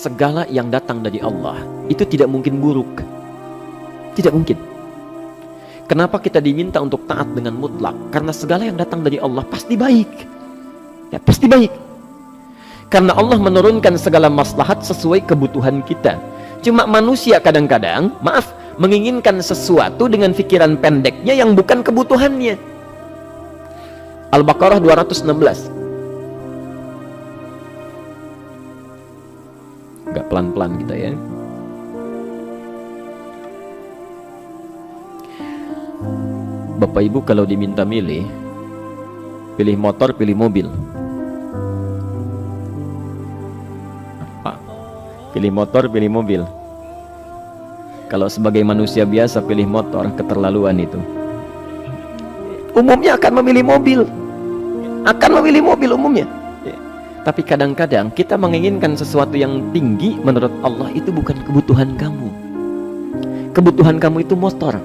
segala yang datang dari Allah itu tidak mungkin buruk. Tidak mungkin. Kenapa kita diminta untuk taat dengan mutlak? Karena segala yang datang dari Allah pasti baik. Ya, pasti baik. Karena Allah menurunkan segala maslahat sesuai kebutuhan kita. Cuma manusia kadang-kadang, menginginkan sesuatu dengan pikiran pendeknya yang bukan kebutuhannya. Al-Baqarah 216. Agak pelan-pelan kita ya. Bapak Ibu kalau diminta milih, pilih motor, pilih mobil. Apa? Pilih motor, pilih mobil. Kalau sebagai manusia biasa pilih motor, keterlaluan itu. Umumnya akan memilih mobil. Akan memilih mobil umumnya. Tapi kadang-kadang kita menginginkan sesuatu yang tinggi, menurut Allah itu bukan kebutuhan kamu. Kebutuhan kamu itu motor.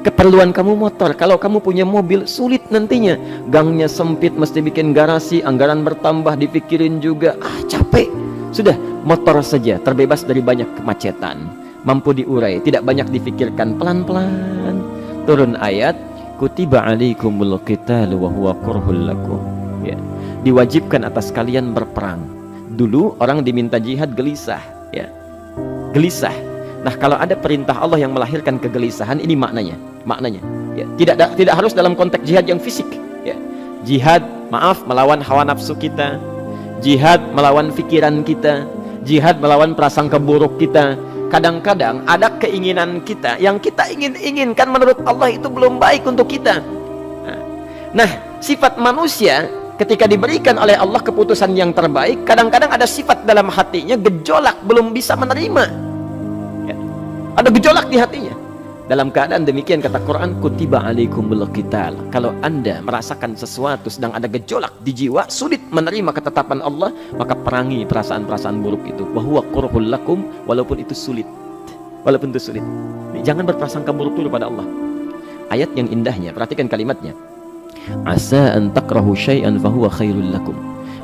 Keperluan kamu motor. Kalau kamu punya mobil, sulit nantinya. Gangnya sempit, mesti bikin garasi, anggaran bertambah, dipikirin juga. Capek. Sudah, motor saja, terbebas dari banyak kemacetan, mampu diurai, tidak banyak difikirkan. Pelan-pelan turun ayat, kutiba alaikumul qitalu wa huwa kurhul lakum. Ya. Diwajibkan atas kalian berperang. Dulu orang diminta jihad gelisah, ya. Gelisah. Nah, kalau ada perintah Allah yang melahirkan kegelisahan, ini maknanya ya. Tidak harus dalam konteks jihad yang fisik ya. Jihad melawan hawa nafsu kita, jihad melawan pikiran kita, jihad melawan prasangka buruk kita. Kadang-kadang ada keinginan kita yang kita inginkan menurut Allah itu belum baik untuk kita. Nah, sifat manusia ketika diberikan oleh Allah keputusan yang terbaik, kadang-kadang ada sifat dalam hatinya gejolak, belum bisa menerima. Ada gejolak di hatinya. Dalam keadaan demikian kata Quran, kutiba alaikumul qital. Kalau Anda merasakan sesuatu sedang ada gejolak di jiwa, sulit menerima ketetapan Allah, maka perangi perasaan-perasaan buruk itu. Wa huwa kurhul lakum, walaupun itu sulit. Walaupun itu sulit. Jangan berprasangka buruk dulu pada Allah. Ayat yang indahnya, perhatikan kalimatnya. Asa an takrahu syai'an fa huwa khairul lakum.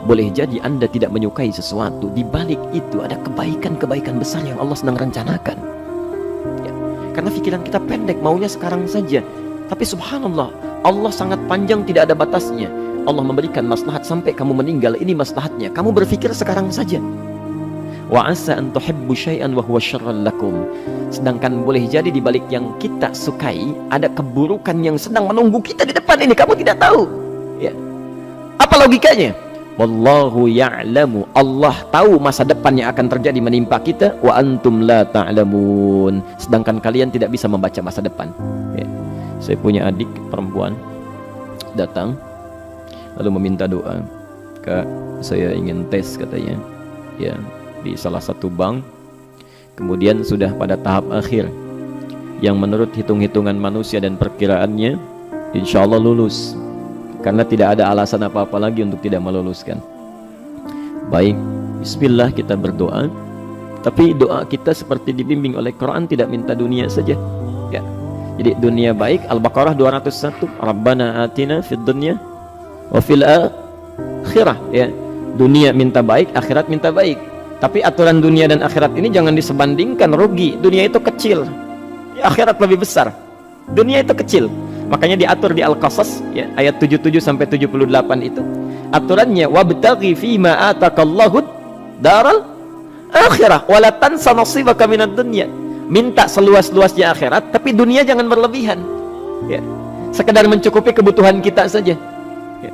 Boleh jadi Anda tidak menyukai sesuatu, di balik itu ada kebaikan-kebaikan besar yang Allah sedang rencanakan. Karena pikiran kita pendek, maunya sekarang saja. Tapi subhanallah, Allah sangat panjang, tidak ada batasnya. Allah memberikan maslahat sampai kamu meninggal, ini maslahatnya. Kamu berpikir sekarang saja. Wa asa an tuhibbu syai'an wa huwa syarrul lakum. Sedangkan boleh jadi di balik yang kita sukai ada keburukan yang sedang menunggu kita di depan ini, kamu tidak tahu. Ya. Apa logikanya? Wallahu ya'lamu, Allah tahu masa depan yang akan terjadi menimpa kita, wa antum la ta'lamun, sedangkan kalian tidak bisa membaca masa depan. Ya. Saya punya adik perempuan datang lalu meminta doa. Kak, saya ingin tes katanya, ya, di salah satu bank. Kemudian sudah pada tahap akhir yang menurut hitung-hitungan manusia dan perkiraannya insya Allah lulus, karena tidak ada alasan apa-apa lagi untuk tidak meluluskan. Baik, bismillah kita berdoa. Tapi doa kita seperti dibimbing oleh Quran, tidak minta dunia saja ya. Jadi dunia baik, Al-Baqarah 201, Rabbana atina fid dunya wa fil akhirah ya. Dunia minta baik, akhirat minta baik. Tapi aturan dunia dan akhirat ini jangan disebandingkan, rugi. Dunia itu kecil, akhirat lebih besar. Dunia itu kecil. Makanya diatur di Al-Qasas ya, ayat 77 sampai 78 itu. Aturannya wabtaghi fima atakallahu daral akhirah wala tansa nasibaka minad dunya. Minta seluas-luasnya akhirat, tapi dunia jangan berlebihan. Ya. Sekedar mencukupi kebutuhan kita saja. Ya.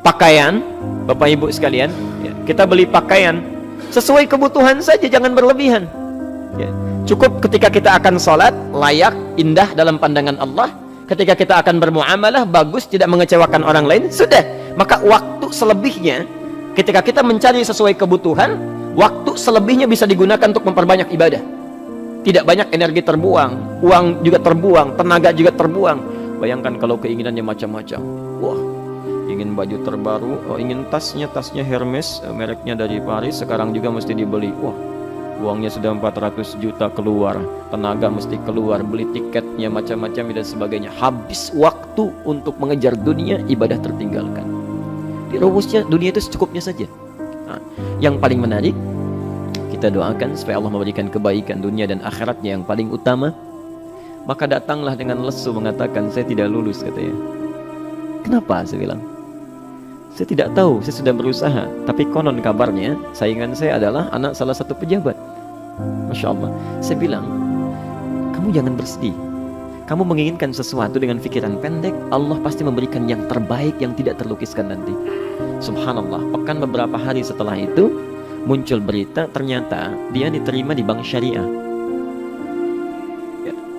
Pakaian, Bapak Ibu sekalian, ya, kita beli pakaian sesuai kebutuhan saja, jangan berlebihan. Ya. Cukup ketika kita akan sholat, layak, indah dalam pandangan Allah. Ketika kita akan bermuamalah, bagus, tidak mengecewakan orang lain, sudah. Maka waktu selebihnya, ketika kita mencari sesuai kebutuhan, waktu selebihnya bisa digunakan untuk memperbanyak ibadah. Tidak banyak energi terbuang, uang juga terbuang, tenaga juga terbuang. Bayangkan kalau keinginannya macam-macam. Wah, ingin baju terbaru, ingin tasnya Hermes, mereknya dari Paris, sekarang juga mesti dibeli. Wah, uangnya sudah 400 juta keluar, tenaga mesti keluar, beli tiketnya macam-macam dan sebagainya. Habis waktu untuk mengejar dunia, ibadah tertinggalkan. Di rumusnya dunia itu secukupnya saja. Nah, yang paling menarik, kita doakan supaya Allah memberikan kebaikan dunia dan akhiratnya yang paling utama. Maka datanglah dengan lesu mengatakan, saya tidak lulus, katanya. Kenapa? Saya bilang, saya tidak tahu, saya sudah berusaha, tapi konon kabarnya saingan saya adalah anak salah satu pejabat. Masya Allah. Saya bilang, kamu jangan bersedih. Kamu menginginkan sesuatu dengan pikiran pendek, Allah pasti memberikan yang terbaik yang tidak terlukiskan nanti. Subhanallah. Pekan beberapa hari setelah itu muncul berita, ternyata dia diterima di bank syariah.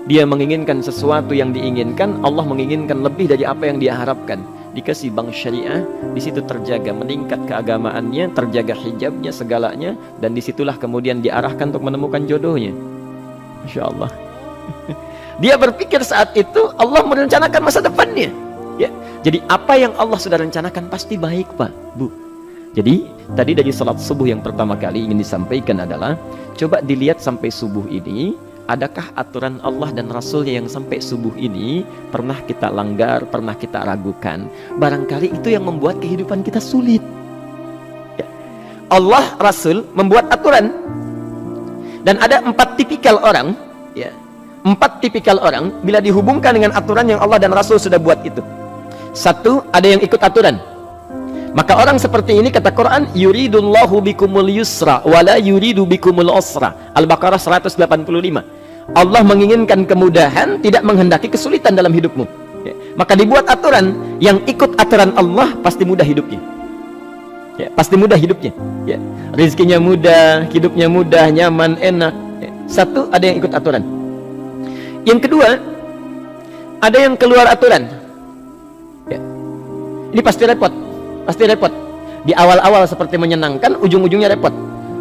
Dia menginginkan sesuatu yang diinginkan, Allah menginginkan lebih dari apa yang dia harapkan. Dikasih bank syariah, di situ terjaga, meningkat keagamaannya, terjaga hijabnya, segalanya, dan disitulah kemudian diarahkan untuk menemukan jodohnya. Masya Allah. Dia berpikir saat itu Allah merencanakan masa depannya. Ya, jadi apa yang Allah sudah rencanakan pasti baik, Pak, Bu. Jadi tadi dari salat subuh yang pertama kali ingin disampaikan adalah, coba dilihat sampai subuh ini, adakah aturan Allah dan Rasulnya yang sampai subuh ini pernah kita langgar, pernah kita ragukan? Barangkali itu yang membuat kehidupan kita sulit. Ya. Allah, Rasul membuat aturan. Dan ada 4 tipikal orang, ya, 4 tipikal orang bila dihubungkan dengan aturan yang Allah dan Rasul sudah buat itu. 1, ada yang ikut aturan. Maka orang seperti ini, kata Quran, yuridullahu bikumul yusra wala yuridu bikumul usra. Al-Baqarah 185. Allah menginginkan kemudahan, tidak menghendaki kesulitan dalam hidupmu. Ya. Maka dibuat aturan, yang ikut aturan Allah pasti mudah hidupnya. Ya, pasti mudah hidupnya. Ya. Rizkinya mudah, hidupnya mudah, nyaman, enak. Ya. 1, ada yang ikut aturan. Yang kedua, ada yang keluar aturan. Ya. Ini pasti repot. Pasti repot. Di awal-awal seperti menyenangkan, ujung-ujungnya repot.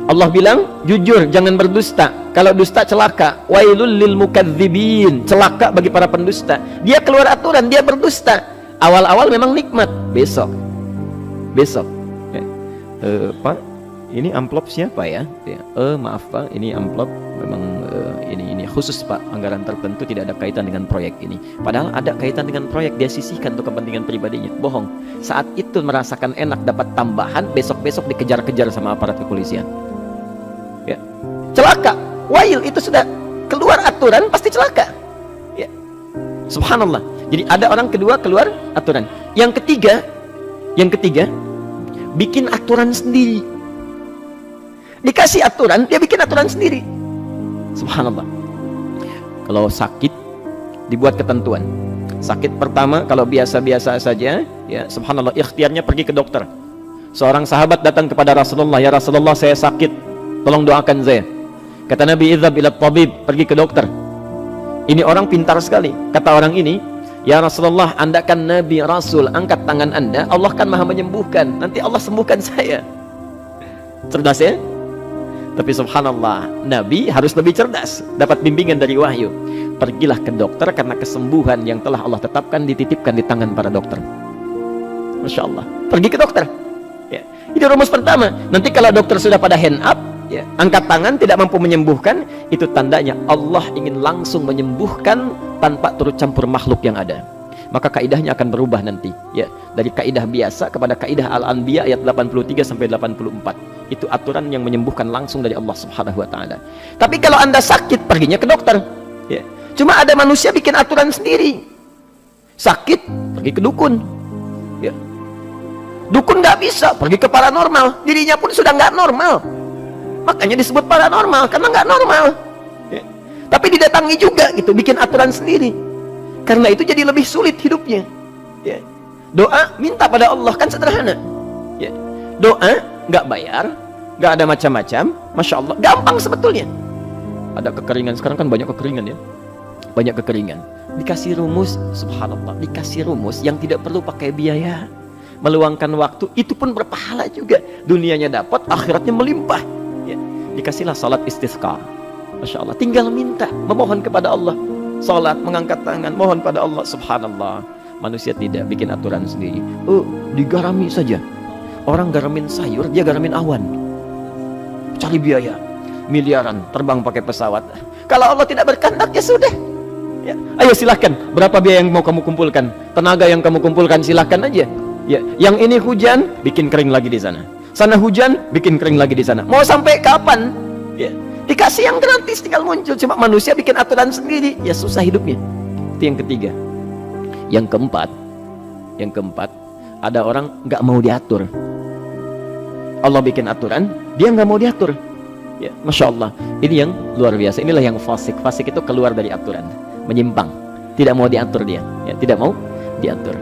Allah bilang, jujur, jangan berdusta. Kalau dusta celaka. Wailul lil mukadzibin. Celaka bagi para pendusta. Dia keluar aturan, dia berdusta. Awal-awal memang nikmat. Besok. Pak, ini amplop siapa ya? Maaf Pak, ini amplop memang ini khusus Pak, anggaran tertentu, tidak ada kaitan dengan proyek ini. Padahal ada kaitan dengan proyek, dia sisihkan untuk kepentingan pribadinya. Bohong. Saat itu merasakan enak dapat tambahan, besok-besok dikejar-kejar sama aparat kepolisian. Ya. Celaka. Wail, itu sudah keluar aturan pasti celaka. Ya. Subhanallah. Jadi ada orang kedua keluar aturan. Yang ketiga bikin aturan sendiri. Dikasih aturan, dia bikin aturan sendiri. Subhanallah. Kalau sakit, dibuat ketentuan. Sakit pertama, kalau biasa-biasa saja, ya subhanallah, ikhtiarnya pergi ke dokter. Seorang sahabat datang kepada Rasulullah, ya Rasulullah, saya sakit, tolong doakan saya. Kata Nabi, idhab ila tabib, pergi ke dokter. Ini orang pintar sekali. Kata orang ini, ya Rasulullah, Anda kan Nabi Rasul, angkat tangan Anda, Allah kan maha menyembuhkan, nanti Allah sembuhkan saya. Cerdas ya? Tapi subhanallah, Nabi harus lebih cerdas, dapat bimbingan dari wahyu. Pergilah ke dokter, karena kesembuhan yang telah Allah tetapkan dititipkan di tangan para dokter. Masya Allah, pergi ke dokter. Ya. Itu rumus pertama. Nanti kalau dokter sudah pada hand up, ya, angkat tangan, tidak mampu menyembuhkan, itu tandanya Allah ingin langsung menyembuhkan tanpa turut campur makhluk yang ada. Maka kaidahnya akan berubah nanti, ya, dari kaidah biasa kepada kaidah Al-Anbiya ayat 83 sampai 84. Itu aturan yang menyembuhkan langsung dari Allah Subhanahu wa taala. Tapi kalau Anda sakit, perginya ke dokter. Ya. Cuma ada manusia bikin aturan sendiri. Sakit, pergi ke dukun. Ya. Dukun nggak bisa, pergi ke paranormal. Dirinya pun sudah nggak normal. Makanya disebut paranormal, karena nggak normal. Ya. Tapi didatangi juga gitu, bikin aturan sendiri. Karena itu jadi lebih sulit hidupnya. Ya. Doa, minta pada Allah, kan sederhana. Ya. Doa, nggak bayar, nggak ada macam-macam, Masya Allah, gampang sebetulnya. Ada kekeringan, sekarang kan banyak kekeringan ya, banyak kekeringan. Dikasih rumus, subhanallah, dikasih rumus yang tidak perlu pakai biaya, meluangkan waktu, itu pun berpahala juga. Dunianya dapat, akhiratnya melimpah. Ya. Dikasihlah salat istisqa, Masya Allah, tinggal minta, memohon kepada Allah. Salat, mengangkat tangan, mohon pada Allah. Subhanallah, manusia tidak bikin aturan sendiri. Digarami saja. Orang garamin sayur, dia garamin awan. Cari biaya miliaran, terbang pakai pesawat. Kalau Allah tidak berkehendak, ya sudah. Ya. Ayo silahkan, berapa biaya yang mau kamu kumpulkan, tenaga yang kamu kumpulkan, silahkan aja. Ya. Yang ini hujan, bikin kering lagi di sana. Sana hujan, bikin kering lagi di sana. Mau sampai kapan? Ya. Dikasih yang gratis tinggal muncul, cuma manusia bikin aturan sendiri, ya susah hidupnya. Itu yang ketiga. Yang keempat, ada orang nggak mau diatur. Allah bikin aturan, dia nggak mau diatur. Ya, Masya Allah, ini yang luar biasa. Inilah yang fasik. Fasik itu keluar dari aturan, menyimpang, tidak mau diatur dia, ya, tidak mau diatur.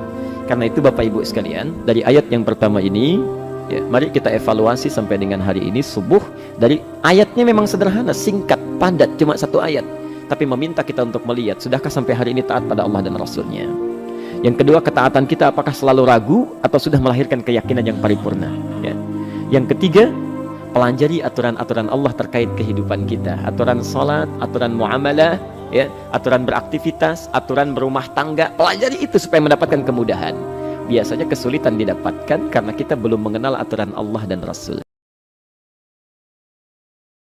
Karena itu Bapak Ibu sekalian, dari ayat yang pertama ini, ya, mari kita evaluasi sampai dengan hari ini subuh. Dari ayatnya memang sederhana, singkat, padat, cuma satu ayat, tapi meminta kita untuk melihat, sudahkah sampai hari ini taat pada Allah dan Rasulnya. Yang kedua, ketaatan kita apakah selalu ragu atau sudah melahirkan keyakinan yang paripurna, ya. Yang ketiga, pelajari aturan-aturan Allah terkait kehidupan kita, aturan sholat, aturan muamalah, ya, aturan beraktivitas, aturan berumah tangga. Pelajari itu supaya mendapatkan kemudahan. Biasanya kesulitan didapatkan karena kita belum mengenal aturan Allah dan Rasul.